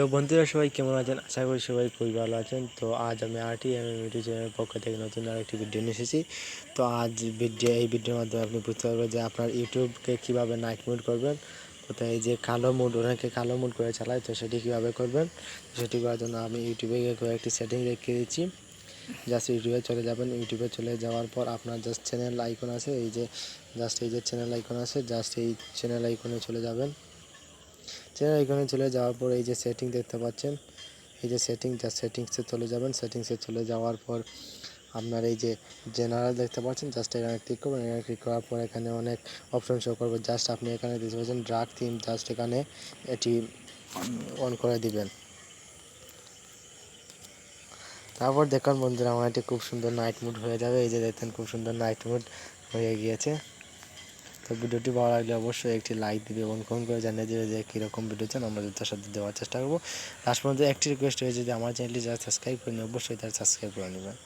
তো বন্ধুরা সবাই কেমন আছেন? আশা করি সবাই খুবই ভালো আছেন। তো আজ আমি ইউটিউব চ্যানেলের পক্ষ থেকে নতুন আরেকটি ভিডিও নিয়ে এসেছি। তো আজ এই ভিডিওর মাধ্যমে আপনি বুঝতে পারবেন যে আপনার ইউটিউবকে কীভাবে নাইট মোড করবেন। কোথায় এই যে কালো মোড, অনেকে কালো মোড করে চালায়, তো সেটি কীভাবে করবেন। সেটি করার জন্য আমি ইউটিউবে গিয়ে কয়েকটি সেটিং রেখে দিচ্ছি। জাস্ট ইউটিউবে চলে যাবেন। ইউটিউবে চলে যাওয়ার পর আপনার জাস্ট চ্যানেল আইকন আছে, এই যে চ্যানেল আইকন আছে, জাস্ট এই চ্যানেল আইকনে চলে যাবেন। চ্যানেল আইকনে চলে যাওয়ার পর এই যে সেটিং দেখতে পাচ্ছেন, এই যে সেটিংসে চলে যাবেন। সেটিংসে চলে যাওয়ার পর আপনার এই যে জেনারেল দেখতে পাচ্ছেন, জাস্ট এখানে ক্লিক করবেন। এখানে ক্লিক করার পর এখানে অনেক অপশন শো করবে। জাস্ট আপনি এখানে দেখতে পাচ্ছেন ড্রাক থিম, জাস্ট এখানে এটি অন করে দিবেন। তারপর দেখুন বন্ধুরা, আমার এটি খুব সুন্দর নাইট মোড হয়ে যাবে। এই যে দেখতেন খুব সুন্দর নাইট মোড হয়ে গিয়েছে। তো ভিডিওটি ভালো লাগলে অবশ্যই একটি লাইক দিবে এবং কমেন্ট করে জানিয়ে দেবে যে কীরকম ভিডিও চান, আমরা তার সাথে দেওয়ার চেষ্টা করবো। লাস্ট পর্যন্ত একটি রিকোয়েস্ট হয়েছে যে আমার চ্যানেলটি যারা সাবস্ক্রাইব করেনি অবশ্যই তারা সাবস্ক্রাইব করে নেবেন।